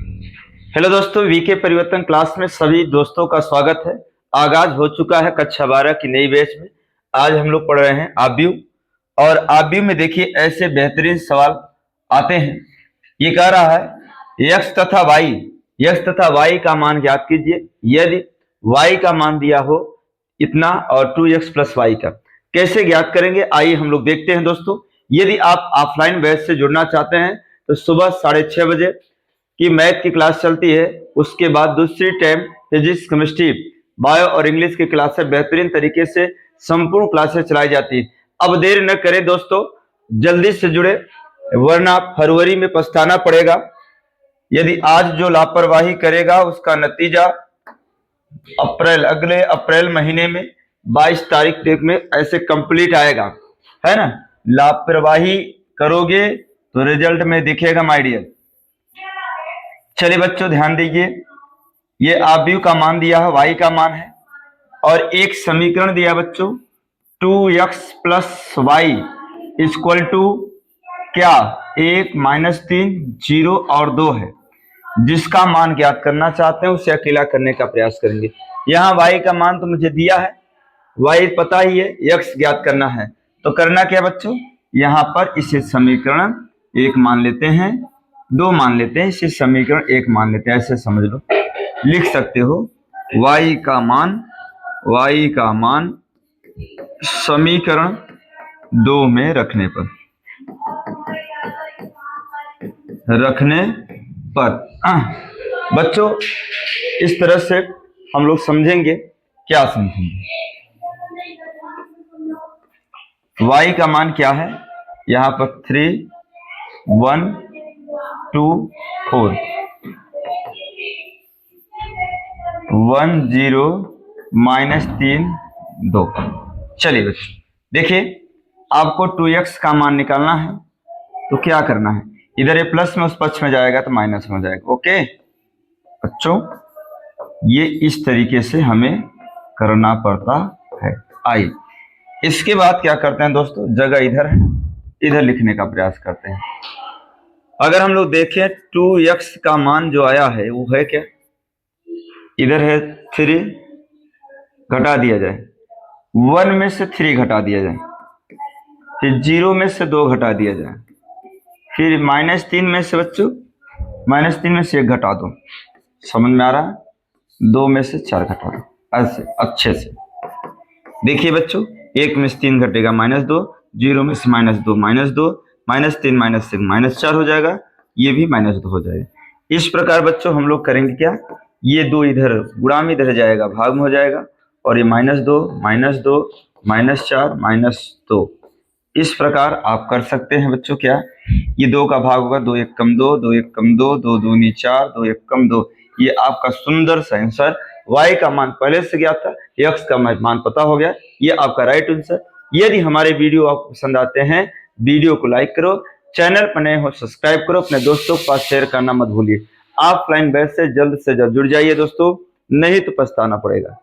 Hello दोस्तों, VK परिवर्तन class में सभी दोस्तों का स्वागत है। आगाज हो चुका है कक्षा 12 की नई बैच में। आज हम लोग पढ़ रहे हैं आव्यूह। और आव्यूह में देखिए ऐसे बेहतरीन सवाल आते हैं। ये कह रहा है यक्स तथा वाई का मान ज्ञात कीजिए यदि वाई का मान दिया हो इतना और 2x प्लस वाई का। कैसे ज्ञात करेंगे आइए हम लोग देखते हैं दोस्तों। यदि आप ऑफलाइन बैच से जुड़ना चाहते हैं तो सुबह 6:30 बजे की मैथ की क्लास चलती है। उसके बाद दूसरी टाइम फिजिक्स, केमिस्ट्री, बायो और इंग्लिश की क्लास से बेहतरीन तरीके से संपूर्ण क्लासेस चलाई जाती है। अब देर न करें दोस्तों, जल्दी से जुड़े वरना फरवरी में पछताना पड़ेगा। यदि आज जो लापरवाही करेगा उसका नतीजा अगले अप्रैल महीने में 22 तारीख में ऐसे कंप्लीट आएगा, है ना। लापरवाही करोगे तो रिजल्ट में दिखेगा माय डियर। चलिए बच्चों ध्यान दीजिए, ये आव्यूह का मान दिया है, y का मान है और एक समीकरण दिया बच्चों 2x plus Y equal to क्या 1 -3 0 और 2 है। जिसका मान ज्ञात करना चाहते हैं उसे अकेला करने का प्रयास करेंगे। यहाँ y का मान तो मुझे दिया है, y पता ही है, x ज्ञात करना है। तो करना क्या बच्चों, यहाँ पर इसे समीकरण 1 मान लेते हैं, 2 मान लेते हैं, इसे समीकरण 1 मान लेते हैं। ऐसे समझ लो, लिख सकते हो y का मान समीकरण 2 में रखने पर बच्चों इस तरह से हम लोग समझेंगे। क्या समझेंगे, y का मान क्या है, यहाँ पर 3 1 2 4 1 0 -3 2। चलिए बच्चों देखिए, आपको 2x का मान निकालना है तो क्या करना है, इधर ये प्लस में उस पक्ष में जाएगा तो माइनस में जाएगा। ओके बच्चों, ये इस तरीके से हमें करना पड़ता है। आइए इसके बाद क्या करते हैं दोस्तों, जगह इधर है, इधर लिखने का प्रयास करते हैं। अगर हम लोग देखें 2x का मान जो आया है वो है क्या, इधर है 3, घटा दिया जाए, 1 में से 3 घटा दिया जाए, फिर 0 में से 2 घटा दिया जाए, फिर -3 में से बच्चों -3 में से 1 घटा दो। समझ में आ रहा है, 2 में से 4 घटा दो। ऐसे अच्छे से देखिए बच्चों, 1 में से 3 घटेगा -2, 0 में से -2 -2, -3 -1 -4 हो जाएगा, ये भी -2 हो जाएगा। इस प्रकार बच्चों हम लोग करेंगे क्या, ये 2 इधर गुणा में इधर जाएगा, भाग में हो जाएगा, और ये -2 -2 -4 -2। इस प्रकार आप कर सकते हैं बच्चों। क्या ये 2 का भाग होगा, 2 1 कम 2, 2 1 कम 2, 2 दूनी 4, 2 1 कम 2। ये आपका सुंदर सा आंसर। y का मान पहले से गया था, x का मान पता हो गया, ये आपका राइट आंसर। यदि हमारे वीडियो आपको पसंद आते हैं, वीडियो को लाइक करो, चैनल पर नए हो सब्सक्राइब करो, अपने दोस्तों के पास शेयर करना मत भूलिए। ऑफलाइन बैच से जल्द जुड़ जाइए दोस्तों, नहीं तो पछताना पड़ेगा।